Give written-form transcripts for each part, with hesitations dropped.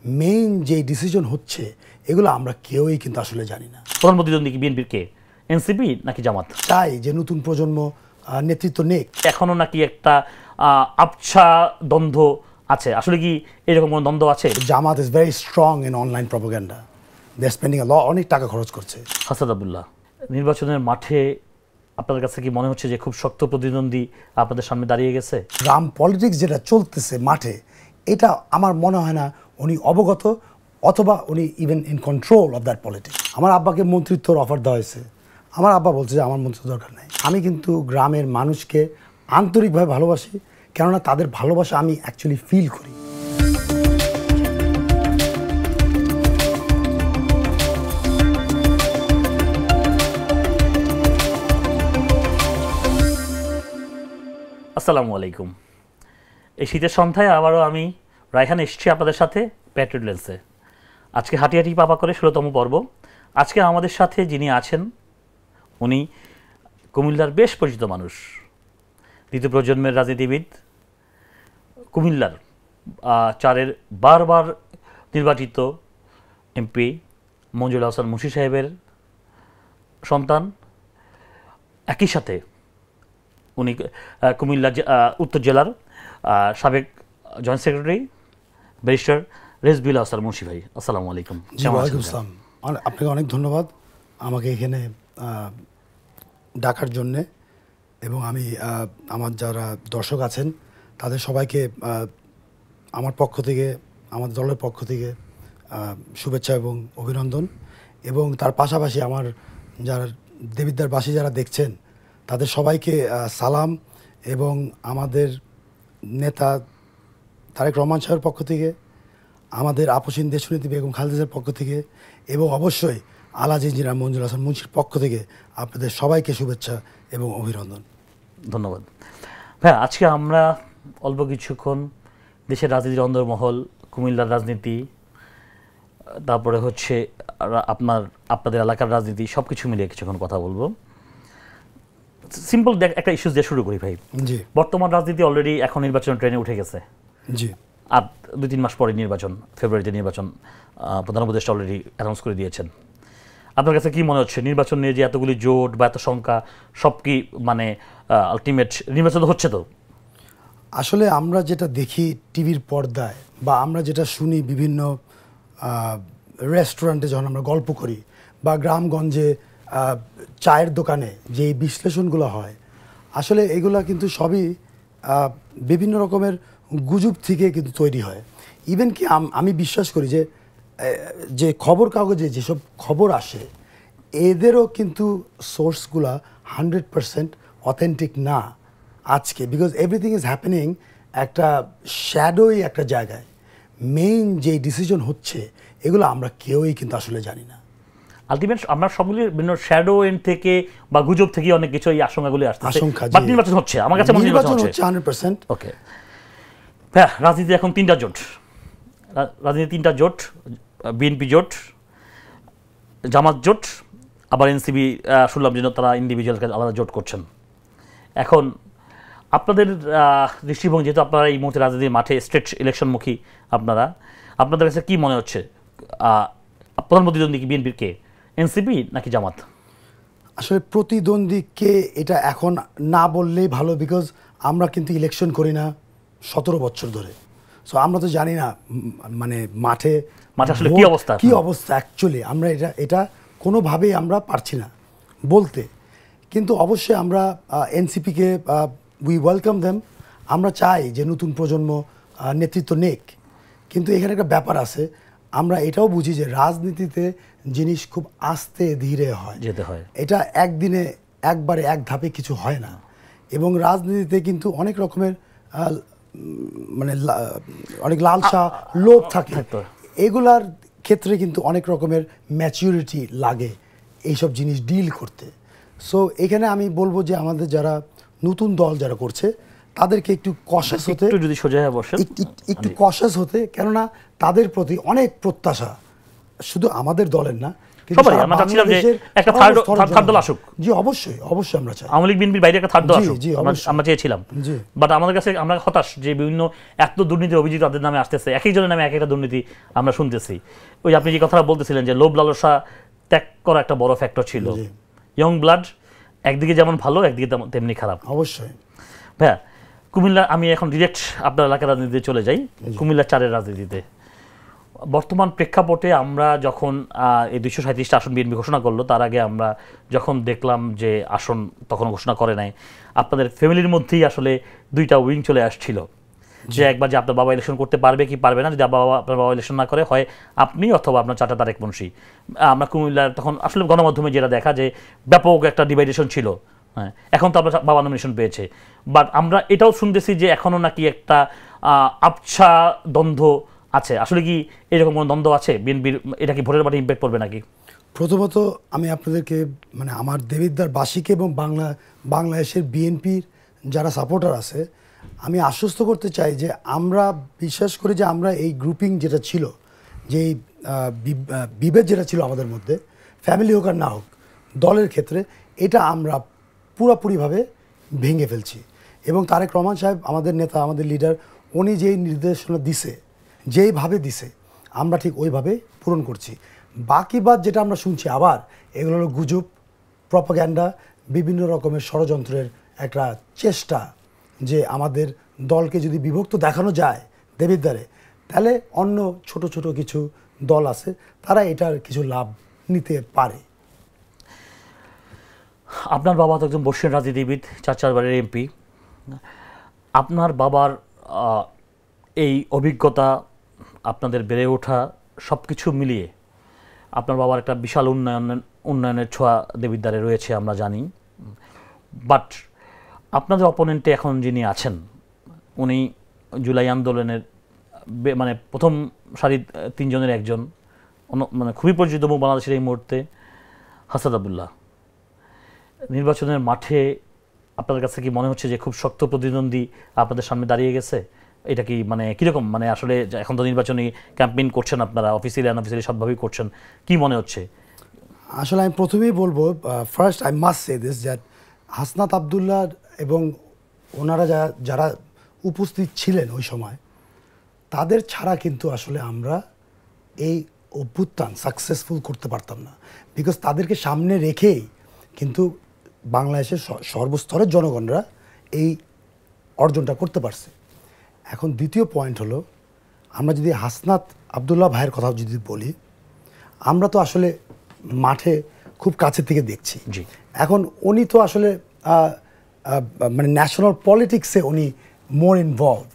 Main যে decision হচ্ছে এগুলো আমরা কেউই কিন্তু আসলে জানি না। প্রধান প্রতিদ্বন্দ্বী কি বিএনপির কে, এনসিপি নাকি জামাত? চাই যে নতুন প্রজন্ম নেতৃত্ব নেক। এখনো নাকি একটা আবছা দ্বন্দ্ব আছে, আসলে কি এরকম কোনো দ্বন্দ্ব আছে? Jamaat is very strong in online propaganda, they are spending অনেক টাকা খরচ করছে। হাসান আব্দুল্লাহ, নির্বাচনের মাঠে আপনাদের কাছে কি মনে হচ্ছে যে খুব শক্ত প্রতিদ্বন্দ্বী আপনাদের সামনে দাঁড়িয়ে গেছে? গ্রাম পলিটিক্স যেটা চলতেছে মাঠে, এটা আমার মনে হয় না উনি অবগত, অথবা উনি even in control of that politics. আমার আব্বাকে মন্ত্রিত্বর অফার দেওয়া হয়েছে, আমার আব্বা বলছে যে আমার মন্ত্রিত্ব দরকার নেই। আমি কিন্তু গ্রামের মানুষকে আন্তরিকভাবে ভালোবাসি, কেননা তাদের ভালোবাসা আমি অ্যাকচুয়ালি ফিল করি। আসসালামু আলাইকুম। এই শীতের সন্ধ্যায় আবারও আমি রায়হান এসেছি আপনাদের সাথে প্যাট্রিয়ট লেন্সে। আজকে হাঁটি হাঁটি পাপা করে 16তম পর্ব। আজকে আমাদের সাথে যিনি আছেন উনি কুমিল্লার বেশ পরিচিত মানুষ, দ্বিতীয় প্রজন্মের রাজনীতিবিদ, কুমিল্লার 4-এর বারবার নির্বাচিত এমপি মঞ্জুর হাসান মুন্সি সাহেবের সন্তান। একই সাথে উনি কুমিল্লা উত্তর জেলার সাবেক joint secretary barrister Rezbil Hasan Munshi ভাই। আসসালামু আলাইকুম। ওয়ালাইকুম আসসালাম। আপনাকে অনেক ধন্যবাদ আমাকে এখানে ডাকার জন্যে, এবং আমি আমার যারা দর্শক আছেন তাদের সবাইকে আমার পক্ষ থেকে, আমার দলের পক্ষ থেকে শুভেচ্ছা এবং অভিনন্দন। এবং তার পাশাপাশি আমার যারা দেবিদ্বারবাসী যারা দেখছেন তাদের সবাইকে সালাম, এবং আমাদের নেতা তারেক রহমান সাহেবের পক্ষ থেকে, আমাদের আপসীন দেশনেত্রী বেগম খালেদার পক্ষ থেকে, এবং অবশ্যই আলহাজ ইঞ্জিনিয়ার মঞ্জুর হাসান মুন্সির পক্ষ থেকে আপনাদের সবাইকে শুভেচ্ছা এবং অভিনন্দন। ধন্যবাদ ভাইয়া। আজকে আমরা অল্প কিছুক্ষণ দেশের রাজনীতির অন্দরমহল, কুমিল্লার রাজনীতি, তারপরে হচ্ছে আপনাদের এলাকার রাজনীতি, সব কিছু মিলিয়ে কিছুক্ষণ কথা বলবো। সিম্পল একটা ইস্যুস দিয়ে শুরু করি ভাই। জি। বর্তমান রাজনীতি অলরেডি এখন নির্বাচন ট্রেনে উঠে গেছে। জি। আর 2-3 মাস পরে নির্বাচন, ফেব্রুয়ারিতে নির্বাচন, প্রধান উপদেষ্টা অলরেডি অ্যানাউন্স করে দিয়েছেন। আপনার কাছে কি মনে হচ্ছে নির্বাচন নিয়ে যে এতগুলি জোট বা এত সংখ্যা, সব কি মানে আলটিমেট নির্বাচন হচ্ছে? তো আসলে আমরা যেটা দেখি টিভির পর্দায়, বা আমরা যেটা শুনি বিভিন্ন রেস্টুরেন্টে যখন আমরা গল্প করি, বা গ্রামগঞ্জে চায়ের দোকানে যে বিশ্লেষণগুলো হয়, আসলে এগুলা কিন্তু সবই বিভিন্ন রকমের গুজব থেকে কিন্তু তৈরি হয়। ইভেন কি আমি বিশ্বাস করি যে খবর কাগজে যেসব খবর আসে এদেরও কিন্তু সোর্সগুলা 100% অথেন্টিক না আজকে, বিকজ এভরিথিং ইজ হ্যাপেনিং একটা শ্যাডোই একটা জায়গায়। মেইন যে ডিসিশন হচ্ছে এগুলো আমরা কেউই কিন্তু আসলে জানি না। আলটিমেট আমরা সবগুলি বিভিন্ন শ্যাডো এন্ড থেকে বা গুজব থেকে অনেক কিছু এই আশঙ্কাগুলি আসছে। বাট নির্বাচন হচ্ছে, আমার কাছে মনে হয় নির্বাচন হচ্ছে 100%। ওকে হ্যাঁ, রাজনীতি এখন 3টা জোট, রাজনীতি 3টা জোট, বিএনপি জোট, জামাত জোট, আবার এনসিপি শুনলাম যে তারা ইন্ডিভিজুয়াল আলাদা জোট করছেন। এখন আপনাদের দৃষ্টিভঙ্গি, যেহেতু আপনারা এই মুহূর্তে রাজনীতির মাঠে স্টেট ইলেকশনমুখী, আপনাদের কাছে কি মনে হচ্ছে প্রধান প্রতিদ্বন্দ্বী কি বিএনপির কে, এনসিপি নাকি জামাত? আসলে প্রতিদ্বন্দ্বী কে এটা এখন না বললেই ভালো, বিকজ আমরা কিন্তু ইলেকশন করি না 17 বছর ধরে। সো আমরা তো জানি না মানে মাঠে আসলে কি অবস্থা অ্যাকচুয়ালি। আমরা এটা কোনোভাবেই আমরা পারছি না বলতে। কিন্তু অবশ্যই আমরা এনসিপিকে উই ওয়েলকাম দেম। আমরা চাই যে নতুন প্রজন্ম নেতৃত্ব নেক। কিন্তু এখানে একটা ব্যাপার আছে, আমরা এটাও বুঝি যে রাজনীতিতে জিনিস খুব আস্তে ধীরে যেতে হয়। এটা একদিনে একবারে এক ধাপে কিছু হয় না। এবং রাজনীতিতে কিন্তু অনেক রকমের মানে অনেক লালসা লোভ থাকে, এগুলার ক্ষেত্রে কিন্তু অনেক রকমের ম্যাচিউরিটি লাগে এইসব জিনিস ডিল করতে। সো এখানে আমি বলবো যে আমাদের যারা নতুন দল যারা করছে তাদেরকে একটু কশাস হতে, যদি সোজা বসে একটু কশাস হতে, কেননা তাদের প্রতি অনেক প্রত্যাশা, শুধু আমাদের দলের না, সবাই আমরা চাচ্ছিলাম যে একটা থার্ড দল আসুক। জি অবশ্যই অবশ্যই আমরা চাই আওয়ামী লীগ বিএনপির বাইরে একটা থার্ড দল আসুক, আমরা চেয়েছিলাম। জি বাট আমাদের কাছে আমরা হতাশ যে বিভিন্ন এত দুর্নীতির অভিযোগ তাদের নামে আসতেছে, এক একজনের নামে এক একটা দুর্নীতি আমরা শুনতেছি। ওই আপনি যে কথাটা বলতেছিলেন যে লোভ লালসা ত্যাগ করা একটা বড় ফ্যাক্টর ছিল। ইয়ং ব্লাড একদিকে যেমন ভালো, একদিকে তেমনি খারাপ। অবশ্যই ভাইয়া, কুমিল্লা, আমি এখন ডিরেক্ট আপনার এলাকার রাজনীতিতে চলে যাই, কুমিল্লা 4-এর রাজনীতিতে। বর্তমান প্রেক্ষাপটে আমরা যখন এই 237টা আসন বিএনপি ঘোষণা করলো, তার আগে আমরা যখন দেখলাম যে আসন তখন ঘোষণা করে নাই, আপনাদের ফ্যামিলির মধ্যেই আসলে দুইটা উইং চলে আসছিল যে একবার যে আপনার বাবা ইলেকশন করতে পারবে কি পারবে না, যদি আপনার বাবা ইলেকশন না করে হয় আপনি অথবা আপনার চাচা তারেক মুন্সি। আমরা কুমিল্লার তখন আসলে গণমাধ্যমে যেটা দেখা যে ব্যাপক একটা ডিভাইডেশন ছিল। হ্যাঁ, এখন তো আপনার বাবা নমিনেশন পেয়েছে, বাট আমরা এটাও শুনতেছি যে এখনও নাকি একটা আবছা দ্বন্দ্ব আছে। আসলে কি এরকম কোনো দ্বন্দ্ব আছে বিএনপির? এটা কি ভোটের মাঠে ইম্প্যাক্ট পড়বে নাকি? প্রথমত আমি আপনাদেরকে মানে আমার দেবিদ্বারবাসীকে এবং বাংলাদেশের বিএনপির যারা সাপোর্টার আছে আমি আশ্বস্ত করতে চাই যে আমরা বিশ্বাস করি যে আমরা এই গ্রুপিং যেটা ছিল, যে বিভেদ যেটা ছিল আমাদের মধ্যে, ফ্যামিলি হোক আর না হোক, দলের ক্ষেত্রে এটা আমরা পুরোপুরিভাবে ভেঙে ফেলছি। এবং তারেক রহমান সাহেব আমাদের নেতা, আমাদের লিডার, উনি যেই নির্দেশনা দিছে, যেইভাবে দিছে আমরা ঠিক ওইভাবে পূরণ করছি। বাকি বাদ যেটা আমরা শুনছি আবার এগুলো হলো গুজব, প্রপাগ্যান্ডা, বিভিন্ন রকমের ষড়যন্ত্রের একটা চেষ্টা যে আমাদের দলকে যদি বিভক্ত দেখানো যায় দেবিদ্বারে, তাহলে অন্য ছোট ছোট কিছু দল আছে তারা এটার কিছু লাভ নিতে পারে। আপনার বাবা তো একজন বর্ষীয় রাজনীতিবিদ, 4 বারের এমপি। আপনার বাবার এই অভিজ্ঞতা, আপনাদের বেড়ে ওঠা, সব কিছু মিলিয়ে আপনার বাবার একটা বিশাল উন্নয়নের ছোঁয়া দেবিদ্বারে রয়েছে আমরা জানি। বাট আপনাদের অপোনেন্টে এখন যিনি আছেন উনি জুলাই আন্দোলনের মানে প্রথম সারির 3 জনের একজন, মানে খুবই পরিচিত মুখ বাংলাদেশের এই মুহূর্তে, হাসান আবদুল্লাহ। নির্বাচনের মাঠে আপনাদের কাছে কি মনে হচ্ছে যে খুব শক্ত প্রতিদ্বন্দ্বী আপনাদের সামনে দাঁড়িয়ে গেছে? এটা কি মানে কীরকম, মানে আসলে এখন তো নির্বাচনী ক্যাম্পেইন করছেন আপনারা, অফিসিয়ালি আনঅফিসিয়ালি সবভাবেই করছেন, কি মনে হচ্ছে? আসলে আমি প্রথমেই বলবো, first I must say this that Hasnat Abdullah এবং ওনারা যারা উপস্থিত ছিলেন ওই সময়, তাদের ছাড়া কিন্তু আসলে আমরা এই অভ্যুত্থান সাকসেসফুল করতে পারতাম না। বিকজ তাদেরকে সামনে রেখেই কিন্তু বাংলাদেশের সর্বস্তরের জনগণরা এই অর্জনটা করতে পারছে। এখন দ্বিতীয় পয়েন্ট হলো, আমরা যদি হাসনাত আবদুল্লাহ ভাইয়ের কথা যদি বলি, আমরা তো আসলে মাঠে খুব কাছে থেকে দেখছি। এখন উনি তো আসলে মানে ন্যাশনাল পলিটিক্সে উনি মোর ইনভলভড।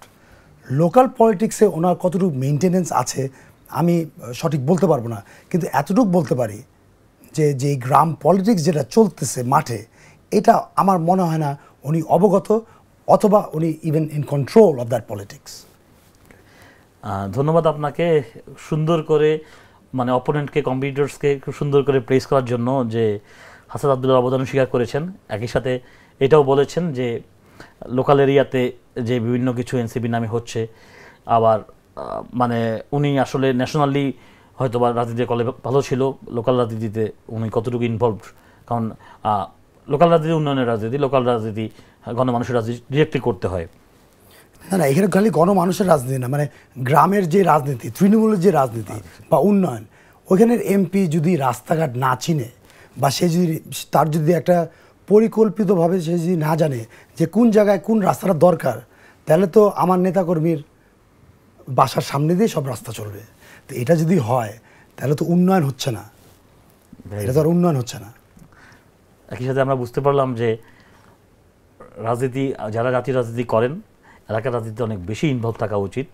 লোকাল পলিটিক্সে ওনার কতটুকু মেনটেনেন্স আছে আমি সঠিক বলতে পারবো না, কিন্তু এতটুকু বলতে পারি যে গ্রাম পলিটিক্স যেটা চলতেছে মাঠে, এটা আমার মনে হয় না উনি অবগত, অথবা উনি even in control of that politics. ধন্যবাদ আপনাকে সুন্দর করে মানে অপোনেন্টকে, কম্পিটিটরসকে খুব সুন্দর করে প্রেস করার জন্য, যে হাসান আবদুল্লাহর অবদান স্বীকার করেছেন। একই সাথে এটাও বলেছেন যে লোকাল এরিয়াতে যে বিভিন্ন কিছু এনসিপি নামে হচ্ছে, আবার মানে উনি আসলে ন্যাশনালি হয়তো বা রাজনীতি কলে ভালো ছিল, লোকাল রাজনীতিতে উনি কতটুকু ইনভলভড, কারণ লোকাল রাজনীতি উন্নয়নের রাজনীতি, লোকাল রাজনীতি গণমানুষের রাজনীতি ডিরেক্টলি করতে হয়। না না, এখানে খালি গণমানুষের রাজনীতি না, মানে গ্রামের যে রাজনীতি, তৃণমূলের যে রাজনীতি বা উন্নয়ন, ওইখানের এমপি যদি রাস্তাঘাট না চিনে বা সে যদি তার যদি একটা পরিকল্পিতভাবে সে যদি না জানে যে কোন জায়গায় কোন রাস্তাটা দরকার, তাহলে তো আমার নেতাকর্মীর বাসার সামনে দিয়ে সব রাস্তা চলবে। তো এটা যদি হয় তাহলে তো উন্নয়ন হচ্ছে না, এটা তো আর উন্নয়ন হচ্ছে না। একই সাথে আমরা বুঝতে পারলাম যে রাজনীতি, যারা জাতীয় রাজনীতি করেন, এলাকার রাজনীতিতে অনেক বেশি ইনভলভ থাকা উচিত।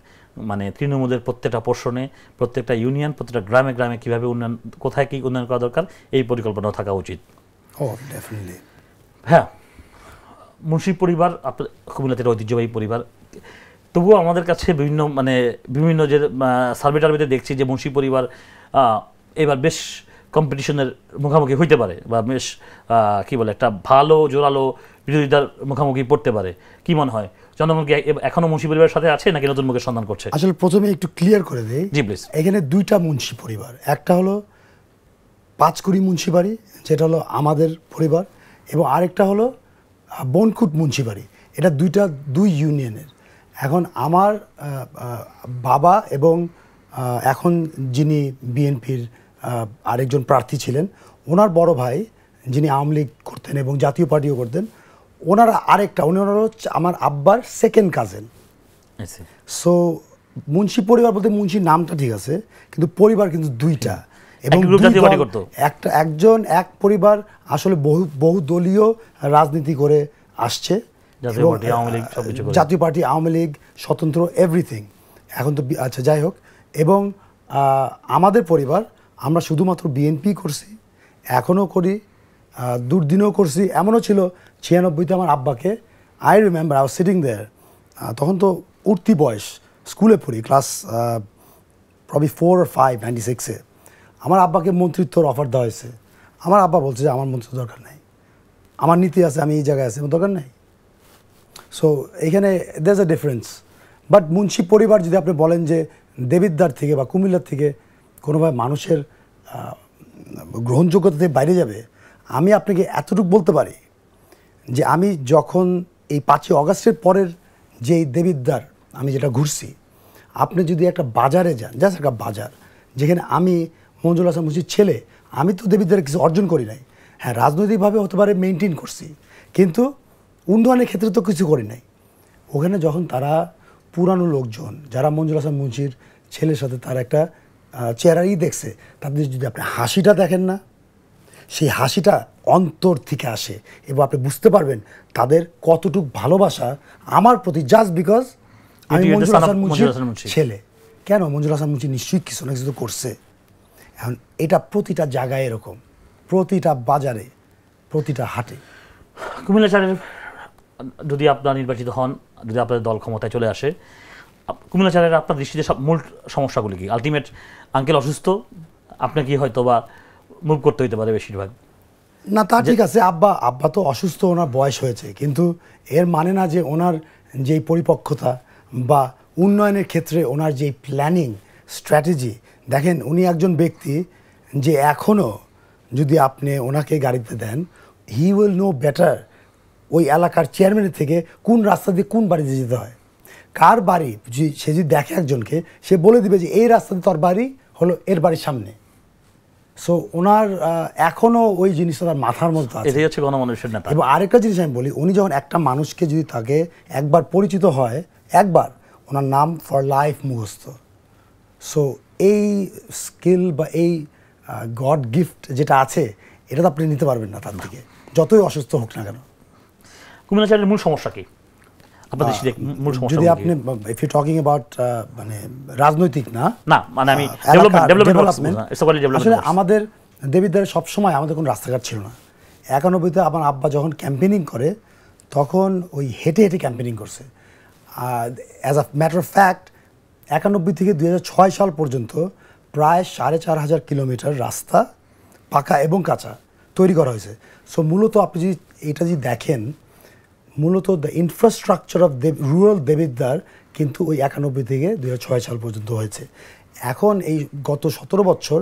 মানে তৃণমূলের প্রত্যেকটা পোর্শনে, প্রত্যেকটা ইউনিয়ন, প্রত্যেকটা গ্রামে গ্রামে কীভাবে উন্নয়ন, কোথায় কী উন্নয়ন করা দরকার, এই পরিকল্পনাও থাকা উচিত। ডেফিনেটলি। হ্যাঁ, মুন্সি পরিবার আপনার কুমিল্লাতে ঐতিহ্যবাহী পরিবার, তবুও আমাদের কাছে বিভিন্ন যে সার্ভে টার্ভেতে দেখছি যে মুন্সি পরিবার এবার বেশ কম্পিটিশনের মুখোমুখি হইতে পারে, বা বেশ কী বলে একটা ভালো জোরালো বিরোধিতার মুখোমুখি পড়তে পারে। কি মনে হয়, জনগণ কি এখনো মুন্সি পরিবারের সাথে আছে নাকি নতুন মুখের সন্ধান করছে? আসলে প্রথমে একটু ক্লিয়ার করে দেই, জি প্লিজ। এখানে দুইটা মুন্সি পরিবার, একটা হলো পাঁচকুড়ি মুন্সিবাড়ি, যেটা হলো আমাদের পরিবার, এবং আরেকটা হলো বনকুট মুন্সিবাড়ি। এটা দুই ইউনিয়নের। এখন আমার বাবা এবং এখন যিনি বিএনপির আরেকজন প্রার্থী ছিলেন, ওনার বড় ভাই যিনি আওয়ামী লীগ করতেন এবং জাতীয় পার্টিও করতেন, ওনারা ওনারা হচ্ছে আমার আব্বার সেকেন্ড কাজেন। সো মুন্সি পরিবার বলতে মুন্সি নামটা ঠিক আছে, কিন্তু পরিবার কিন্তু দুইটা, এবং এক পরিবার আসলে বহু দলীয় রাজনীতি করে আসছে, জাতীয় পার্টি, আওয়ামী লীগ, স্বতন্ত্র, এভরিথিং। এখন তো আচ্ছা যাই হোক। এবং আমাদের পরিবার আমরা শুধুমাত্র বিএনপি করছি, এখনও করি, দুর্দিনও করছি। এমনও ছিল 96-তে আমার আব্বাকে, I remember, I was sitting there, তখন তো উঠতি বয়স, স্কুলে পড়ি, ক্লাস প্রবলি 4 or 5, 96-এ আমার আব্বাকে মন্ত্রিত্বর অফার দেওয়া হয়েছে। আমার আব্বা বলছে যে আমার মন্ত্রিত্ব দরকার নাই, আমার নীতি আছে, আমি এই জায়গায় আছি, আমার দরকার নাই। সো এখানে there is a difference. But Munshi পরিবার যদি আপনি বলেন যে দেবিদ্বার থেকে বা কুমিল্লার থেকে কোনোভাবে মানুষের গ্রহণযোগ্যতা থেকে বাইরে যাবে, আমি আপনাকে এতটুকু বলতে পারি যে আমি যখন এই 5ই অগাস্টের পরের যে দেবিদ্বার আমি যেটা ঘুরছি, আপনি যদি একটা বাজারে যান, জাস্ট একটা বাজার, যেখানে আমি মঞ্জুর হাসান মুন্সির ছেলে, আমি তো দেবিদ্বারে কিছু অর্জন করি নাই। হ্যাঁ, রাজনৈতিকভাবে হতে পারে মেনটেন করছি, কিন্তু উন্নয়নের ক্ষেত্রে তো কিছু করি নাই। ওখানে যখন তারা পুরানো লোকজন যারা মঞ্জুর হাসান মুন্সির ছেলের সাথে তার একটা চেহারাই দেখছে, তাদের যদি আপনি হাসিটা দেখেন না, সেই হাসিটা অন্তর থেকে আসে, এবং আপনি বুঝতে পারবেন তাদের কতটুকু ভালোবাসা আমার প্রতি, জাস্ট বিকজ আমি মঞ্জুর হাসান মুন্সির ছেলে। কেন? মঞ্জুর হাসান মুন্সি নিশ্চয়ই কিছু না কিছু করছে। এখন এটা প্রতিটা জায়গায় এরকম, প্রতিটা বাজারে, প্রতিটা হাটে। কুমিল্লা স্যারের যদি আপনারা নির্বাচিত হন, যদি আপনাদের দল ক্ষমতায় চলে আসে, কুমিল্লা স্যারের আপনার দৃষ্টিতে সব মূল সমস্যাগুলি কি? আলটিমেট আঙ্কেল অসুস্থ, আপনাকে হয়তো বা মুভ করতে হইতে পারে বেশিরভাগ। না, তা ঠিক আছে, আব্বা তো অসুস্থ, ওনার বয়স হয়েছে, কিন্তু এর মানে না যে ওনার যেই পরিপক্কতা বা উন্নয়নের ক্ষেত্রে ওনার যেই প্ল্যানিং স্ট্র্যাটেজি, দেখেন উনি একজন ব্যক্তি যে এখনও যদি আপনি ওনাকে গাড়িতে দেন, হি উইল নো বেটার ওই এলাকার চেয়ারম্যানের থেকে কোন রাস্তা দিয়ে কোন বাড়িতে যেতে হয়, কার বাড়ি। সে যদি দেখে একজনকে, সে বলে দিবে যে এই রাস্তাতে তোর বাড়ি হলো এর বাড়ির সামনে। সো ওনার এখনও ওই জিনিসটা তার মাথার মধ্যে আছে। এটাই হচ্ছে গণমানুষের নেতা। এবং আরেকটা জিনিস আমি বলি, উনি যখন একটা মানুষকে যদি তাকে একবার পরিচিত হয়, একবার ওনার নাম ফর লাইফ মুখস্থ। সো এই স্কিল বা এই গড গিফট যেটা আছে, এটা তো আপনি নিতে পারবেন না তার থেকে, যতই অসুস্থ হোক না কেন। কুমিল্লা স্যারের মূল সমস্যা কি আপনাদের দেশে? মূল সমস্যা যদি আপনি ইফ ইউ টকিং অ্যাবাউট মানে রাজনৈতিক না, মানে আমি ডেভেলপমেন্ট, আসলে আমাদের দেবিদ্বারে সবসময় আমাদের কোনো রাস্তাঘাট ছিল না। 91-তে আমার আব্বা যখন ক্যাম্পেনিং করে, তখন ওই হেঁটে হেঁটে ক্যাম্পেনিং করছে। As a matter of fact 91 থেকে 2006 সাল পর্যন্ত প্রায় 4500 কিলোমিটার রাস্তা পাকা এবং কাঁচা তৈরি করা হয়েছে। সো মূলত আপনি যদি এটা যদি দেখেন, মূলত the infrastructure of rural Debidwar কিন্তু ওই 91 থেকে 2006 সাল পর্যন্ত হয়েছে। এখন এই গত 17 বছর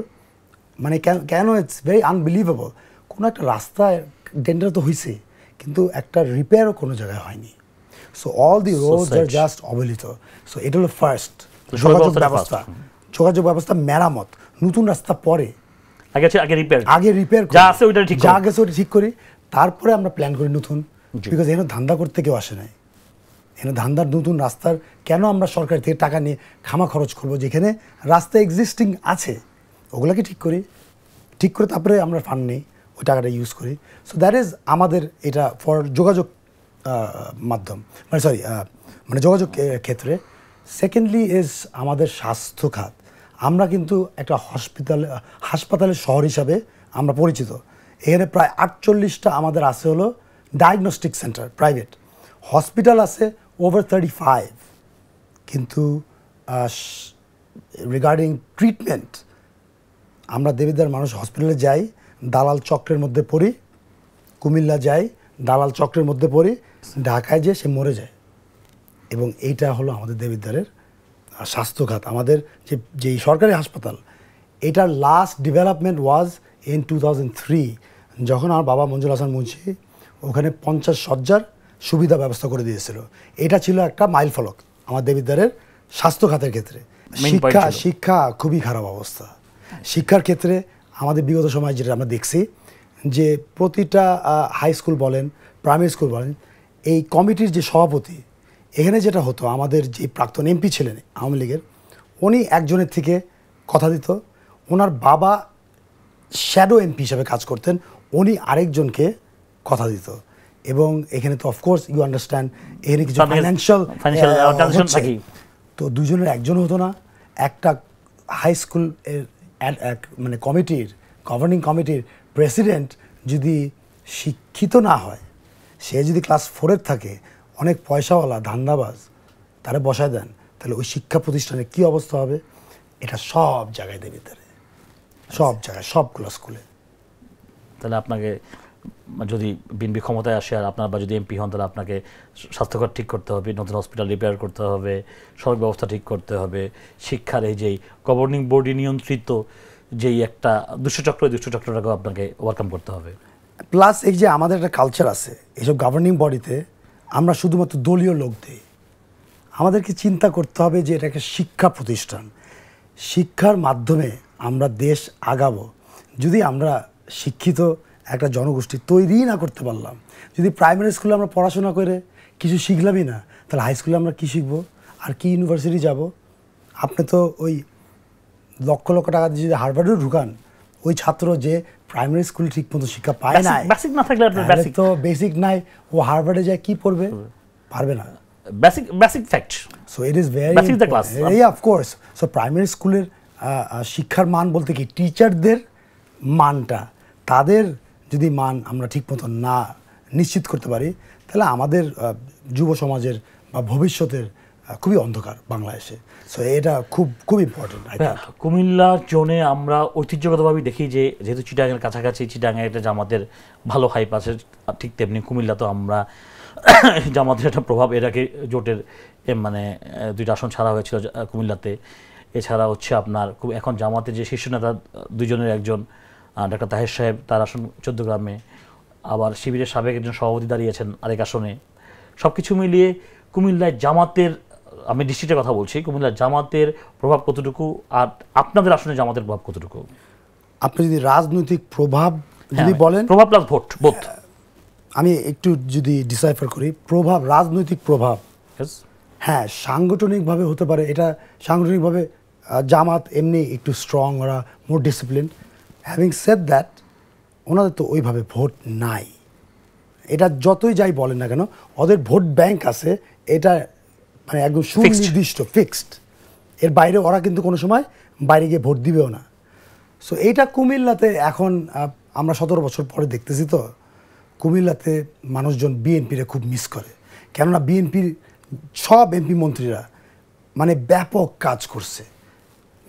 মানে কেন ইটস ভেরি আনবিলিভেবল, কোনো একটা রাস্তায় ডেন্ডার তো হয়েছে, কিন্তু একটা রিপেয়ারও কোনো জায়গায় হয়নি। So all the Rhodes R just অবহেলিত। সো এটা হলো ফার্স্ট যোগাযোগ ব্যবস্থা মেরামত, নতুন রাস্তা পরে, আগে রিপেয়ার যা আছে ওইটা ঠিক করি, তারপরে আমরা প্ল্যান করি নতুন। বিকজ এখানে ধান্দা করতে কেউ আসে নাই, এখানে ধান্দার নতুন রাস্তার কেন আমরা সরকার থেকে টাকা নিয়ে খামা খরচ করবো, যেখানে রাস্তা এক্সিস্টিং আছে ওগুলোকে ঠিক করে তারপরে আমরা ফান্ড নেই, ওই টাকাটা ইউজ করি। সো দ্যাট ইজ আমাদের এটা ফর যোগাযোগ মাধ্যম, মানে যোগাযোগ ক্ষেত্রে। সেকেন্ডলি ইজ আমাদের স্বাস্থ্য খাত। আমরা কিন্তু একটা হাসপাতালের শহর হিসাবে আমরা পরিচিত। এখানে প্রায় 48টা আমাদের আছে হলো ডায়াগনস্টিক সেন্টার, প্রাইভেট হসপিটাল আছে ওভার 35, কিন্তু রিগার্ডিং ট্রিটমেন্ট আমরা দেবিদ্বার মানুষ হসপিটালে যাই, দালাল চক্রের মধ্যে পড়ি, কুমিল্লা যাই, দালাল চক্রের মধ্যে পড়ি, ঢাকায় যেয়ে সে মরে যায়। এবং এইটা হলো আমাদের দেবিদ্বারের স্বাস্থ্যখাত। আমাদের যেই সরকারি হাসপাতাল, এটার লাস্ট ডেভেলপমেন্ট ওয়াজ ইন 2003 যখন আমার বাবা মঞ্জুর হাসান মুন্সি ওখানে 50 শয্যার সুবিধা ব্যবস্থা করে দিয়েছিল। এটা ছিল একটা মাইল ফলক আমার দেবিদ্বারের স্বাস্থ্য খাতের ক্ষেত্রে। শিক্ষা খুবই খারাপ অবস্থা। শিক্ষার ক্ষেত্রে আমাদের বিগত সময় যেটা আমরা দেখছি যে প্রতিটা হাই স্কুল বলেন, প্রাইমারি স্কুল বলেন, এই কমিটির যে সভাপতি, এখানে যেটা হতো, আমাদের যে প্রাক্তন এমপি ছিলেন আওয়ামী লীগের, উনি একজনের থেকে কথা দিত, ওনার বাবা শ্যাডো এমপি হিসাবে কাজ করতেন, উনি আরেকজনকে কথা দিত। এবং এখানে তো অফকোর্স ইউ আন্ডারস্ট্যান্ড এখানে কিছু ফাইন্যান্সিয়াল তো দুজনের একজন হতো না। একটা হাই স্কুল মানে কমিটির, গভর্নিং কমিটির প্রেসিডেন্ট যদি শিক্ষিত না হয়, সে যদি ক্লাস 4-এর থাকে, অনেক পয়সাওয়ালা ধান্দাবাজ, তারা বসায় দেন, তাহলে ওই শিক্ষা প্রতিষ্ঠানে কী অবস্থা হবে? এটা সব জায়গায় দেবে, তারা সব জায়গায়, সবগুলো স্কুলে। তাহলে আপনাকে যদি বিএনপি ক্ষমতায় আসে আর আপনার বা যদি এমপি হন, তাহলে আপনাকে স্বাস্থ্যঘর ঠিক করতে হবে, নতুন হসপিটাল রিপেয়ার করতে হবে, সড়ক ব্যবস্থা ঠিক করতে হবে, শিক্ষার এই যেই গভর্নিং বোর্ডে নিয়ন্ত্রিত যেই একটা দুষ্টচক্র, এই দুষ্টচক্রটাকেও আপনাকে ওভারকাম করতে হবে। প্লাস এই যে আমাদের একটা কালচার আছে, এইসব গভর্নিং বডিতে আমরা শুধুমাত্র দলীয় লোক দিই। আমাদেরকে চিন্তা করতে হবে যে এটা একটা শিক্ষা প্রতিষ্ঠান, শিক্ষার মাধ্যমে আমরা দেশ আগাবো। যদি আমরা শিক্ষিত একটা জনগোষ্ঠী তৈরি না করতে পারলাম, যদি প্রাইমারি স্কুলে আমরা পড়াশোনা করে কিছু শিখলামই না, তাহলে হাই স্কুলে আমরা কী শিখবো আর কি ইউনিভার্সিটি যাব? আপনি তো ওই লক্ষ লক্ষ টাকা দিয়ে যদি হার্ভার্ডেও ঢুকান, ওই ছাত্র যে প্রাইমারি স্কুলে ঠিক মতো শিক্ষা পায় না, বেসিক না থাকলে তো বেসিক নাই, ও হার্ভার্ডে যায় কি পড়বে? পারবে না। Basic fact. So it is very of course. So primary স্কুলের শিক্ষার মান বলতে কি, টিচারদের মানটা, তাদের যদি মান আমরা ঠিক মতো না নিশ্চিত করতে পারি, তাহলে আমাদের যুব সমাজের বা ভবিষ্যতের খুবই অন্ধকার বাংলাদেশে। সো এটা খুব ইম্পর্টেন্ট। কুমিল্লা জোনে আমরা ঐতিহ্যগতভাবে দেখি যে যেহেতু চিটাগাংয়ের কাছাকাছি, চিটাগাংয়ে একটা জামাতের ভালো হাইপ আছে, ঠিক তেমনি কুমিল্লা তো আমরা জামাতের একটা প্রভাব, এর আগে জোটের মানে 2টা আসন ছাড়া হয়েছিল কুমিল্লাতে। এছাড়া হচ্ছে আপনার এখন জামাতের যে শীর্ষ নেতা দুজনের একজন ডাক্তার তাহের সাহেব, তার আসন 14 গ্রামে, আবার শিবিরের সাবেক একজন সভাপতি দাঁড়িয়েছেন আরেক আসনে। সব কিছু মিলিয়ে কুমিল্লায় জামাতের, আমি ডিস্ট্রিক্টের কথা বলছি, কুমিল্লার জামাতের প্রভাব কতটুকু আর আপনাদের আসনে জামাতের প্রভাব কতটুকু? আপনি যদি রাজনৈতিক প্রভাব যদি বলেন, প্রভাব প্লাস ভোট, বোথ, আমি একটু যদি ডিসাইফার করি, প্রভাব, রাজনৈতিক প্রভাব, হ্যাঁ সাংগঠনিকভাবে হতে পারে। এটা সাংগঠনিকভাবে জামাত এমনি একটু স্ট্রং, ওরা মোর ডিসিপ্লিন। হ্যাভিং সেড দ্যাট, ওনাদের তো ওইভাবে ভোট নাই। এটা যতই যাই বলেন না কেন, ওদের ভোট ব্যাংক আছে, এটা মানে একদম সুনির্দিষ্ট, ফিক্সড। এর বাইরে ওরা কিন্তু কোনো সময় বাইরে গিয়ে ভোট দিবেও না। সো এইটা কুমিল্লাতে এখন আমরা 17 বছর পরে দেখতেছি, তো কুমিল্লাতে মানুষজন বিএনপিরে খুব মিস করে। কেননা বিএনপির সব এমপি মন্ত্রীরা মানে ব্যাপক কাজ করছে,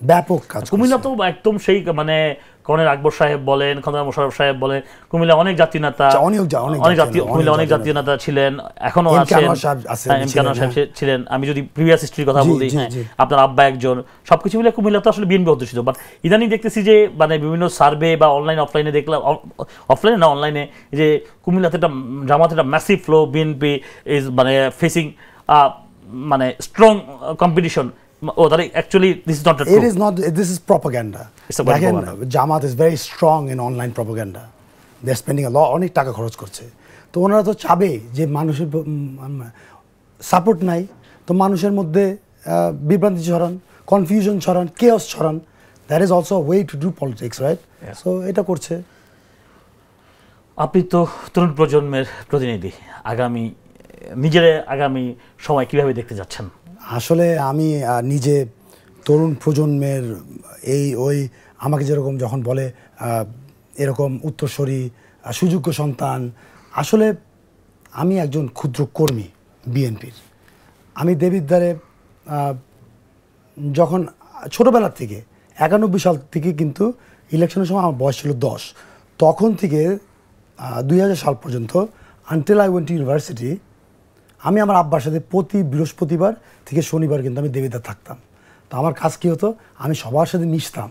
ব্যাপক কাজ। কুমিল্লা তো একদম সেই মানে কর্নেল আকবর সাহেব বলেন, খন্দকার মোশাররফ সাহেব বলেন, কুমিল্লা অনেক জাতীয় নেতা, কুমিল্লা অনেক জাতীয় নেতা ছিলেন, এখনো আছেন, এমকানোর সাহেব ছিলেন। আমি যদি প্রিভিয়াস হিস্ট্রির কথা বলি, হ্যাঁ, আপনার আব্বা একজন, সবকিছু মিলে কুমিল্লা তো আসলে বিএনপি অধ্যুষিত। বাট ইদানিং দেখতেছি যে মানে বিভিন্ন সার্ভে বা অনলাইন অফলাইনে দেখলাম, অফলাইনে না অনলাইনে, যে কুমিল্লাতে একটা জামাতের একটা ম্যাসিভ ফ্লো, বিএনপি ইজ মানে ফেসিং মানে strong competition. Oh, that actually this is not true. It is not. This is propaganda. It's a propaganda. Jamaat is very strong in online propaganda. They're spending a lot. অনেক টাকা খরচ করছে। তো ওনারা তো চাবে যে মানুষের সাপোর্ট নাই, তো মানুষের মধ্যে বিভ্রান্তি ছড়ান, কনফিউশন ছড়ান, কেওস ছড়ান। That is also a way to do politics, right? So এটা করছে। আপনি তো তরুণ প্রজন্মের প্রতিনিধি, নিজের আগামী সময় কিভাবে দেখতে যাচ্ছেন? আসলে আমি নিজে তরুণ প্রজন্মের ওই আমাকে যেরকম যখন বলে এরকম উত্তরসূরি সুযোগ্য সন্তান, আসলে আমি একজন ক্ষুদ্র কর্মী বিএনপির। আমি দেবিদ্বারে যখন ছোটোবেলার থেকে 91 সাল থেকে, কিন্তু ইলেকশনের সময় আমার বয়স ছিল 10, তখন থেকে 2000 সাল পর্যন্ত, until I went to university, আমি আমার আব্বার সাথে প্রতি বৃহস্পতিবার থেকে শনিবার কিন্তু আমি দেবিদ্বার থাকতাম। তো আমার কাজ কী হতো, আমি সবার সাথে মিশতাম।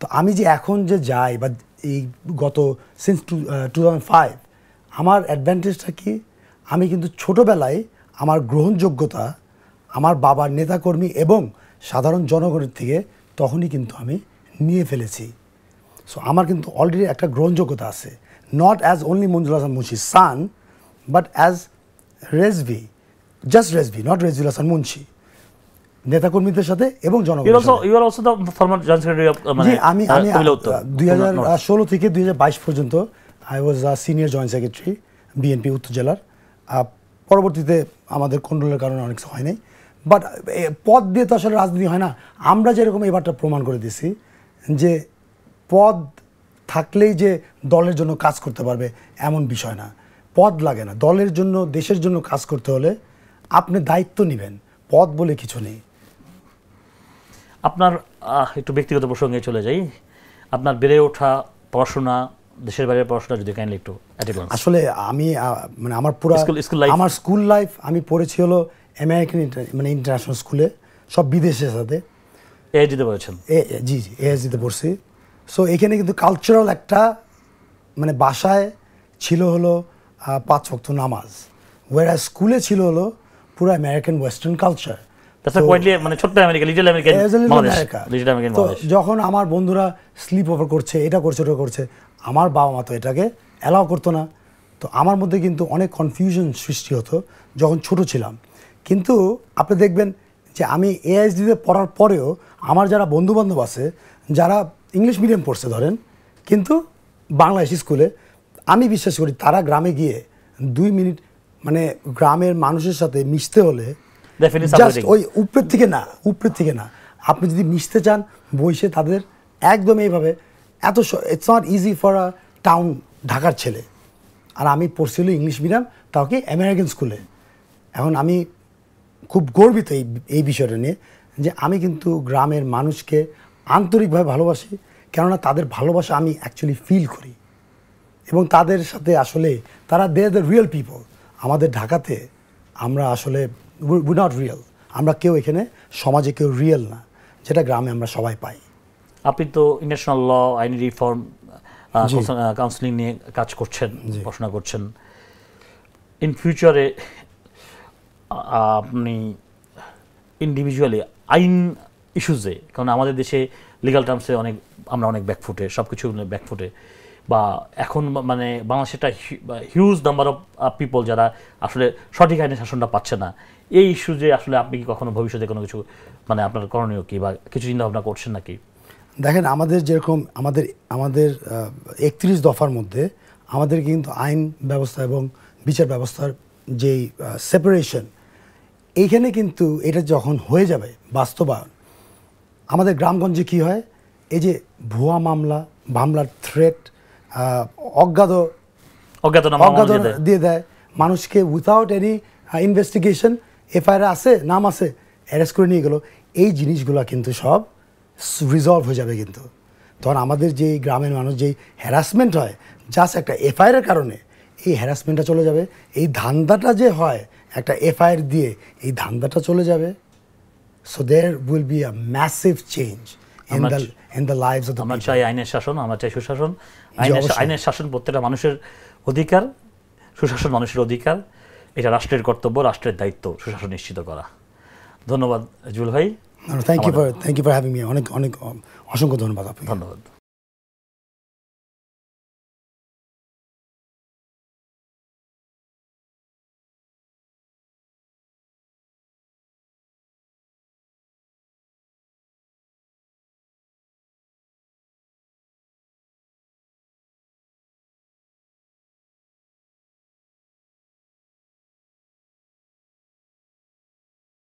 তো আমি যে এখন যে যাই বা এই গত সিন্স 2005 আমার অ্যাডভান্টেজটা কি, আমি কিন্তু ছোটোবেলায় আমার গ্রহণযোগ্যতা আমার বাবার নেতাকর্মী এবং সাধারণ জনগণের থেকে তখনই কিন্তু আমি নিয়ে ফেলেছি। সো আমার কিন্তু অলরেডি একটা গ্রহণযোগ্যতা আছে, not as only Manjul Hasan মুন্সির son, but as Rezvi, just Rezvi, not Rezvil Hasan Munshi, নেতাকর্মীদের সাথে এবং জনগণের সাথে। You are also the former joint secretary of আমি 2016 থেকে 2022 পর্যন্ত I was senior joint secretary BNP উত্তর জেলার। পরবর্তীতে আমাদের কন্ট্রোলের কারণে অনেক কিছু হয় নাই, বাট পদ দিয়ে তো আসলে রাজনীতি হয় না। আমরা যেরকম এবারটা প্রমাণ করে দিছি যে পদ থাকলেই যে দলের জন্য কাজ করতে পারবে এমন বিষয় না, পদ লাগে না। দলের জন্য, দেশের জন্য কাজ করতে হলে আপনি দায়িত্ব নেবেন, পদ বলে কিছু নেই। আপনার একটু ব্যক্তিগত প্রসঙ্গে চলে যাই, আপনার বেড়ে ওঠা পড়াশোনা, দেশের বাইরের পড়াশোনা যদি কাইন্ডলি একটু অ্যাডভান্স। আসলে আমি মানে আমার পুরো আমার স্কুল লাইফ আমি পড়েছি হলো আমেরিকান মানে ইন্টারন্যাশনাল স্কুলে, সব বিদেশের সাথে। এআইজিতে পড়েছেন? জি জি, এআইজিতে পড়ছি। সো এখানে কিন্তু কালচারাল একটা মানে বাসায় ছিল হলো 5 ওয়াক্ত নামাজ, ওয়ার স্কুলে ছিল হলো পুরো আমেরিকান ওয়েস্টার্ন কালচার। মানে ছোট্ট আমেরিকা, লিটল আমেরিকান আমেরিকা। তো যখন আমার বন্ধুরা স্লিপ ওভার করছে, এটা করছে ওটা করছে, আমার বাবা মা তো এটাকে অ্যালাউ করতো না। তো আমার মধ্যে কিন্তু অনেক কনফিউশন সৃষ্টি হতো যখন ছোট ছিলাম। কিন্তু আপনি দেখবেন যে আমি এআইএসডিতে পড়ার পরেও আমার যারা বন্ধুবান্ধব আছে যারা ইংলিশ মিডিয়াম পড়ছে ধরেন, কিন্তু বাংলাদেশ স্কুলে, আমি বিশ্বাস করি তারা গ্রামে গিয়ে 2 মিনিট মানে গ্রামের মানুষের সাথে মিশতে হলে জাস্ট ওই উপরের থেকে না, আপনি যদি মিশতে চান বইসে তাদের একদম এইভাবে এত, it's not easy for a town ঢাকার ছেলে। আর আমি পড়ছিল ইংলিশ মিডিয়াম, তাও কি আমেরিকান স্কুলে। এখন আমি খুব গর্বিত এই বিষয়টা নিয়ে যে আমি কিন্তু গ্রামের মানুষকে আন্তরিকভাবে ভালোবাসি, কেননা তাদের ভালোবাসা আমি অ্যাকচুয়ালি ফিল করি এবং তাদের সাথে আসলে তারা দে আর দ্য রিয়েল পিপল। আমাদের ঢাকাতে আমরা আসলে উই নট রিয়েল, আমরা কেউ এখানে সমাজে কেউ রিয়েল না, যেটা গ্রামে আমরা সবাই পাই। আপনি তো ইন্টারন্যাশনাল ল, আইনি রিফর্ম, কাউন্সিলিং নিয়ে কাজ করছেন, পড়াশোনা করছেন। ইন ফিউচারে আপনি ইন্ডিভিজুয়ালি আইন ইস্যুজে, কারণ আমাদের দেশে লিগাল টার্মসে আমরা অনেক ব্যাকফুটে, সব কিছু ব্যাকফুটে, বা এখন মানে বাংলাদেশে একটা হিউজ নাম্বার অফ পিপল যারা আসলে সঠিক আইনের শাসনটা পাচ্ছে না। এই ইস্যুজে আসলে আপনি কি কখনো ভবিষ্যতে কোনো কিছু মানে আপনার করণীয় কি বা কিছু চিন্তা ভাবনা করছেন নাকি? দেখেন, আমাদের যেরকম আমাদের 31 দফার মধ্যে আমাদের কিন্তু আইন ব্যবস্থা এবং বিচার ব্যবস্থার যেই সেপারেশন, এইখানে কিন্তু এটা যখন হয়ে যাবে বাস্তবায়ন, আমাদের গ্রামগঞ্জে কি হয়, এই যে ভুয়া মামলার থ্রেট, অজ্ঞাত দিয়ে দেয় মানুষকে উইথাউট এনি ইনভেস্টিগেশন, এফআইআর আছে, নাম আছে, অ্যারেস্ট করে নিয়ে গেল, এই জিনিসগুলো কিন্তু সব রিজলভ হয়ে যাবে। কিন্তু তখন আমাদের যেই গ্রামের মানুষ যেই হ্যারাসমেন্ট হয় জাস্ট একটা এফআইআরের কারণে, এই হ্যারাসমেন্টটা চলে যাবে। এই ধান্দাটা যে হয় একটা এফআইআর দিয়ে, এই ধান্দাটা চলে যাবে। So there will be a massive change in the lives of the people. আমরা চাই আইনের শাসন, আমরা চাই সুশাসন। আইনের শাসন প্রত্যেকটা মানুষের অধিকার, সুশাসন মানুষের অধিকার, এটা রাষ্ট্রের কর্তব্য, রাষ্ট্রের দায়িত্ব সুশাসন নিশ্চিত করা। ধন্যবাদ জুয়েল ভাই। Thank you for having me. অনেক অসংখ্য ধন্যবাদ আপনাকে। ধন্যবাদ।